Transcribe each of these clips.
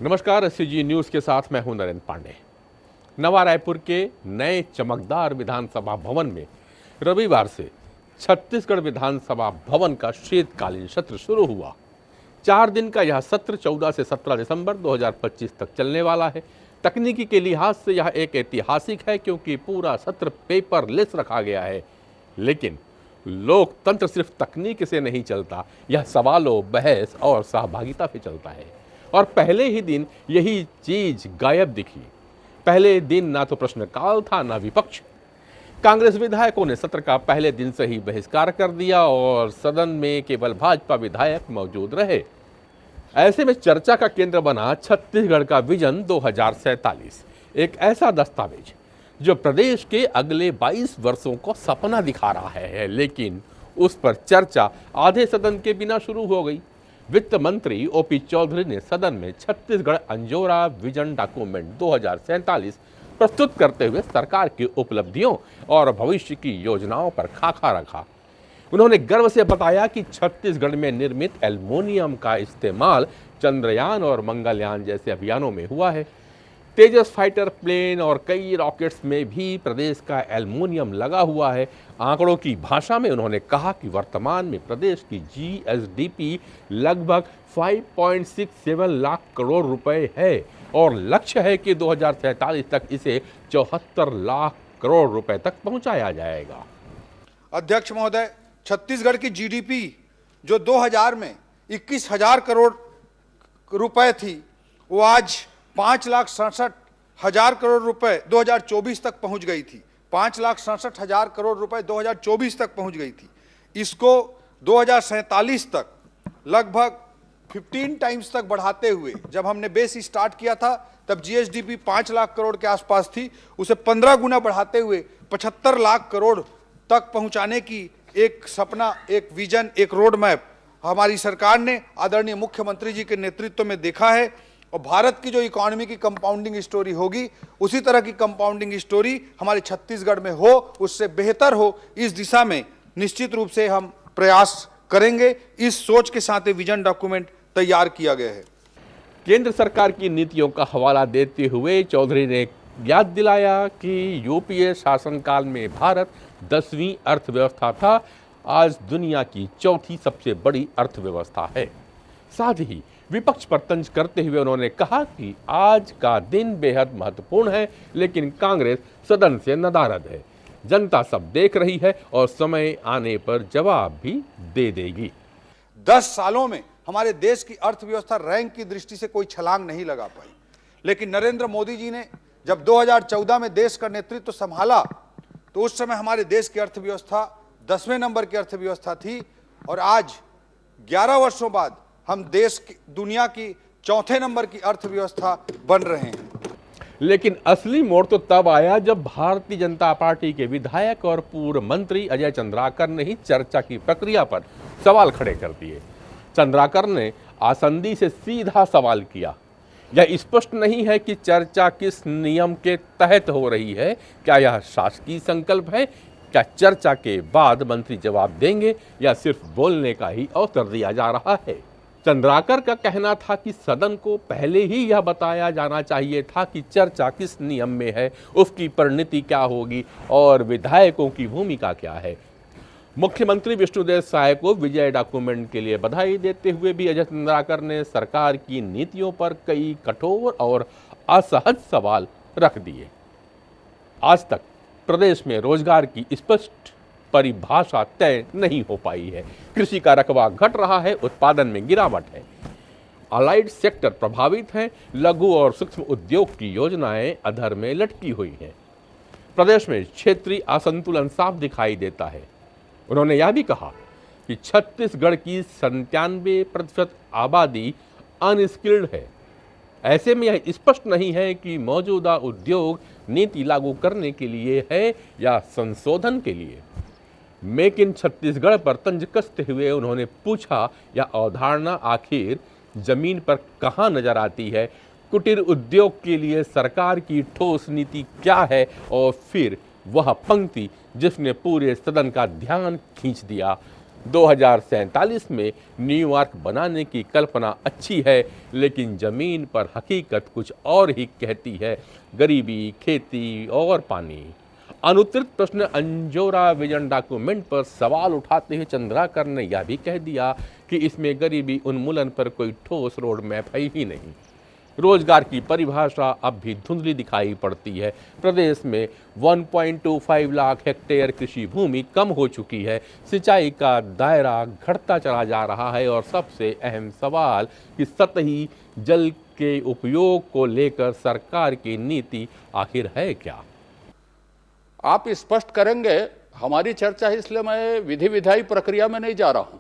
नमस्कार, SCG news के साथ मैं हूं नरेंद्र पांडे। नवा रायपुर के नए चमकदार विधानसभा भवन में रविवार से छत्तीसगढ़ विधानसभा भवन का शीतकालीन सत्र शुरू हुआ। 4 दिन का यह सत्र 14 से 17 दिसंबर 2025 तक चलने वाला है। तकनीकी के लिहाज से यह एक ऐतिहासिक है क्योंकि पूरा सत्र पेपरलेस रखा गया है। लेकिन लोकतंत्र सिर्फ तकनीक से नहीं चलता, यह सवालों, बहस और सहभागिता से चलता है। और पहले ही दिन यही चीज गायब दिखी। पहले दिन ना तो प्रश्नकाल था ना विपक्ष। कांग्रेस विधायकों ने सत्र का पहले दिन से ही बहिष्कार कर दिया और सदन में केवल भाजपा विधायक मौजूद रहे। ऐसे में चर्चा का केंद्र बना छत्तीसगढ़ का विजन 2047, एक ऐसा दस्तावेज जो प्रदेश के अगले 22 वर्षों को सपना दिखा रहा है। लेकिन उस पर चर्चा आधे सदन के बिना शुरू हो गई। वित्त मंत्री ओपी चौधरी ने सदन में छत्तीसगढ़ अंजोरा विजन डॉक्यूमेंट 2047 प्रस्तुत करते हुए सरकार की उपलब्धियों और भविष्य की योजनाओं पर खाका रखा। उन्होंने गर्व से बताया कि छत्तीसगढ़ में निर्मित एल्युमिनियम का इस्तेमाल चंद्रयान और मंगलयान जैसे अभियानों में हुआ है। तेजस फाइटर प्लेन और कई रॉकेट्स में भी प्रदेश का एल्युमिनियम लगा हुआ है। आंकड़ों की भाषा में उन्होंने कहा कि वर्तमान में प्रदेश की जीएसडीपी लगभग 5.67 लाख करोड़ रुपए है और लक्ष्य है कि 2047 तक इसे 74 लाख करोड़ रुपए तक पहुंचाया जाएगा। अध्यक्ष महोदय, छत्तीसगढ़ की जीडीपी जो 2000 में 21,000 करोड़ रुपए थी, वो आज 5,67,000 करोड़ रुपए 2024 तक पहुंच गई थी। 5,67,000 करोड़ रुपए 2024 तक पहुंच गई थी। इसको 2047 तक लगभग 15 टाइम्स तक बढ़ाते हुए, जब हमने बेस स्टार्ट किया था तब जीएसडीपी 5 लाख करोड़ के आसपास थी, उसे 15 गुना बढ़ाते हुए 75 लाख करोड़ तक पहुंचाने की एक सपना, एक विजन, एक रोड मैप हमारी सरकार ने आदरणीय मुख्यमंत्री जी के नेतृत्व में देखा है। और भारत की जो इकोनॉमी की कंपाउंडिंग स्टोरी होगी, उसी तरह की कंपाउंडिंग स्टोरी हमारे छत्तीसगढ़ में हो, उससे बेहतर हो, इस दिशा में निश्चित रूप से हम प्रयास करेंगे। इस सोच के साथ विजन डॉक्यूमेंट तैयार किया गया है। केंद्र सरकार की नीतियों का हवाला देते हुए चौधरी ने याद दिलाया कि यूपीए शासनकाल में भारत 10वीं अर्थव्यवस्था था, आज दुनिया की चौथी सबसे बड़ी अर्थव्यवस्था है। साथ ही विपक्ष पर तंज करते हुए उन्होंने कहा कि आज का दिन बेहद महत्वपूर्ण है, लेकिन कांग्रेस सदन से नदारद है। जनता सब देख रही है और समय आने पर जवाब भी दे देगी। 10 सालों में हमारे देश की अर्थव्यवस्था रैंक की दृष्टि से कोई छलांग नहीं लगा पाई, लेकिन नरेंद्र मोदी जी ने जब 2014 में देश का नेतृत्व संभाला तो उस समय हमारे देश की अर्थव्यवस्था 10वें नंबर की अर्थव्यवस्था थी और आज 11 वर्षों बाद हम देश की, दुनिया की 4थे नंबर की अर्थव्यवस्था बन रहे हैं। लेकिन असली मोड़ तो तब आया जब भारतीय जनता पार्टी के विधायक और पूर्व मंत्री अजय चंद्राकर ने ही चर्चा की प्रक्रिया पर सवाल खड़े कर दिए। चंद्राकर ने आसंदी से सीधा सवाल किया, यह स्पष्ट नहीं है कि चर्चा किस नियम के तहत हो रही है। क्या यह शासकीय संकल्प है? क्या चर्चा के बाद मंत्री जवाब देंगे या सिर्फ बोलने का ही अवसर दिया जा रहा है? चंद्राकर का कहना था कि सदन को पहले ही यह बताया जाना चाहिए था कि चर्चा किस नियम में है, उसकी परिणति क्या होगी और विधायकों की भूमिका क्या है। मुख्यमंत्री विष्णुदेव साय को विजय डॉक्यूमेंट के लिए बधाई देते हुए भी अजय चंद्राकर ने सरकार की नीतियों पर कई कठोर और असहज सवाल रख दिए। आज तक प्रदेश में रोजगार की स्पष्ट परिभाषा तय नहीं हो पाई है। कृषि का रकबा घट रहा है, उत्पादन में गिरावट है, अलाइड सेक्टर प्रभावित हैं, लघु और सूक्ष्म उद्योग की योजनाएं अधर में लटकी हुई हैं। प्रदेश में क्षेत्रीय असंतुलन साफ दिखाई देता है। उन्होंने यह भी कहा कि छत्तीसगढ़ की 97% आबादी अनस्किल्ड है। ऐसे में यह स्पष्ट नहीं है कि मौजूदा उद्योग नीति लागू करने के लिए है या संशोधन के लिए। मेक इन छत्तीसगढ़ पर तंज कसते हुए उन्होंने पूछा, यह अवधारणा आखिर जमीन पर कहाँ नजर आती है? कुटीर उद्योग के लिए सरकार की ठोस नीति क्या है? और फिर वह पंक्ति जिसने पूरे सदन का ध्यान खींच दिया, 2047 में न्यूयॉर्क बनाने की कल्पना अच्छी है, लेकिन जमीन पर हकीकत कुछ और ही कहती है। गरीबी, खेती और पानी। अनुत्तरित प्रश्न अंजोरा विजन डॉक्यूमेंट पर सवाल उठाते हुए चंद्राकर ने यह भी कह दिया कि इसमें गरीबी उन्मूलन पर कोई ठोस रोड मैप है ही नहीं। रोजगार की परिभाषा अब भी धुंधली दिखाई पड़ती है। प्रदेश में 1.25 लाख हेक्टेयर कृषि भूमि कम हो चुकी है। सिंचाई का दायरा घटता चला जा रहा है और सबसे अहम सवाल कि सतही जल के उपयोग को लेकर सरकार की नीति आखिर है क्या? आप स्पष्ट करेंगे हमारी चर्चा है, इसलिए मैं विधि विधायी प्रक्रिया में नहीं जा रहा हूं।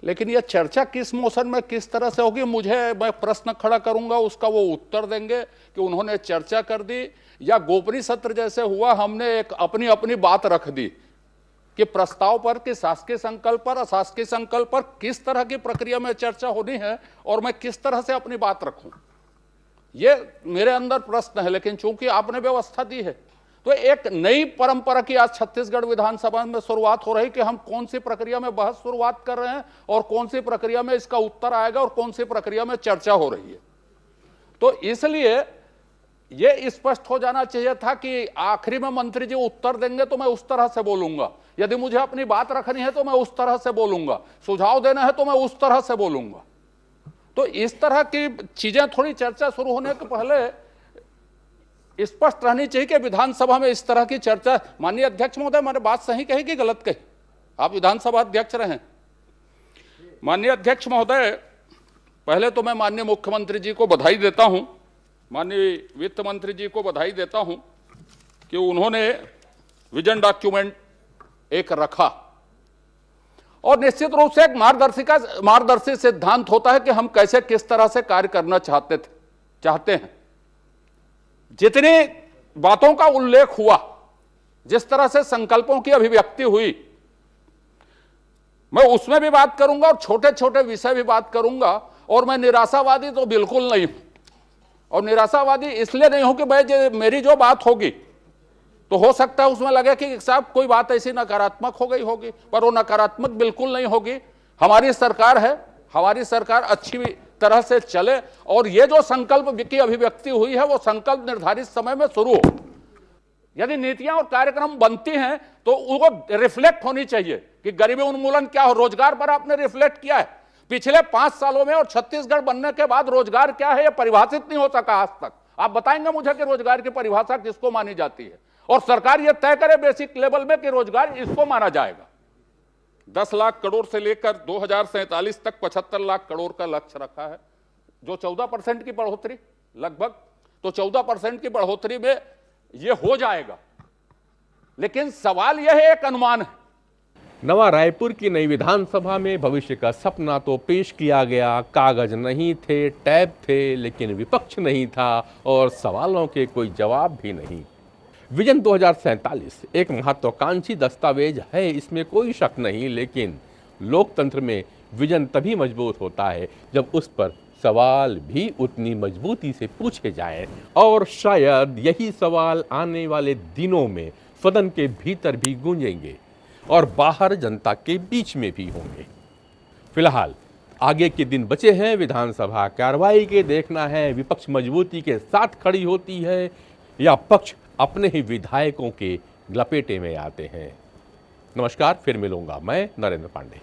लेकिन यह चर्चा किस मोशन में किस तरह से होगी, मैं प्रश्न खड़ा करूंगा, उसका वो उत्तर देंगे कि उन्होंने चर्चा कर दी या गोपनीय सत्र जैसे हुआ, हमने एक अपनी अपनी बात रख दी कि प्रस्ताव पर, कि शासकीय संकल्प पर, अशासकीय संकल्प पर किस तरह की प्रक्रिया में चर्चा होनी है और मैं किस तरह से अपनी बात रखूं, ये मेरे अंदर प्रश्न है। लेकिन चूंकि आपने व्यवस्था दी है तो एक नई परंपरा की आज छत्तीसगढ़ विधानसभा में शुरुआत हो रही कि हम कौन सी प्रक्रिया में बहस शुरुआत कर रहे हैं और कौन सी प्रक्रिया में इसका उत्तर आएगा और कौन सी प्रक्रिया में चर्चा हो रही है। तो इसलिए यह स्पष्ट हो जाना चाहिए था कि आखिरी में मंत्री जी उत्तर देंगे तो मैं उस तरह से बोलूंगा, यदि मुझे अपनी बात रखनी है तो मैं उस तरह से बोलूंगा, सुझाव देना है तो मैं उस तरह से बोलूंगा। तो इस तरह की चीजें थोड़ी चर्चा शुरू होने के पहले स्पष्ट रहनी चाहिए कि विधानसभा में इस तरह की चर्चा। माननीय अध्यक्ष महोदय, मैंने बात सही कही कि गलत कही? आप विधानसभा अध्यक्ष रहे। माननीय अध्यक्ष महोदय, पहले तो मैं माननीय मुख्यमंत्री जी को बधाई देता हूं, माननीय वित्त मंत्री जी को बधाई देता हूं कि उन्होंने विजन डॉक्यूमेंट एक रखा और निश्चित रूप से एक मार्गदर्शी सिद्धांत होता है कि हम कैसे किस तरह से कार्य करना चाहते हैं। जितनी बातों का उल्लेख हुआ, जिस तरह से संकल्पों की अभिव्यक्ति हुई, मैं उसमें भी बात करूंगा और छोटे छोटे विषय भी बात करूंगा। और मैं निराशावादी तो बिल्कुल नहीं हूं, और निराशावादी इसलिए नहीं हूं कि मेरी जो बात होगी तो हो सकता है उसमें लगे कि साहब कोई बात ऐसी नकारात्मक हो गई होगी, पर वो नकारात्मक बिल्कुल नहीं होगी। हमारी सरकार है, हमारी सरकार अच्छी तरह से चले और ये जो संकल्प की अभिव्यक्ति हुई है वो संकल्प निर्धारित समय में शुरू हो। यदि नीतियां और कार्यक्रम बनती हैं तो वो रिफ्लेक्ट होनी चाहिए कि गरीबी उन्मूलन क्या हो। रोजगार पर आपने रिफ्लेक्ट किया है पिछले 5 सालों में, और छत्तीसगढ़ बनने के बाद रोजगार क्या है यह परिभाषित नहीं हो सका आज तक। आप बताएंगे मुझे कि रोजगार की परिभाषा किसको मानी जाती है, और सरकार यह तय करे बेसिक लेवल में कि रोजगार इसको माना जाएगा। 10 लाख करोड़ से लेकर 2047 तक 75 लाख करोड़ का लक्ष्य रखा है, जो 14% की बढ़ोतरी लगभग, तो 14% की बढ़ोतरी में यह हो जाएगा। लेकिन सवाल यह है, एक अनुमान है। नवा रायपुर की नई विधानसभा में भविष्य का सपना तो पेश किया गया। कागज नहीं थे, टैब थे, लेकिन विपक्ष नहीं था और सवालों के कोई जवाब भी नहीं। विजन 2047 एक महत्वाकांक्षी दस्तावेज है, इसमें कोई शक नहीं, लेकिन लोकतंत्र में विजन तभी मजबूत होता है जब उस पर सवाल भी उतनी मजबूती से पूछे जाएं, और शायद यही सवाल आने वाले दिनों में सदन के भीतर भी गूंजेंगे और बाहर जनता के बीच में भी होंगे। फिलहाल आगे के दिन बचे हैं विधानसभा कार्रवाई के। देखना है विपक्ष मजबूती के साथ खड़ी होती है या पक्ष अपने ही विधायकों के लपेटे में आते हैं। नमस्कार, फिर मिलूंगा मैं, नरेंद्र पांडे।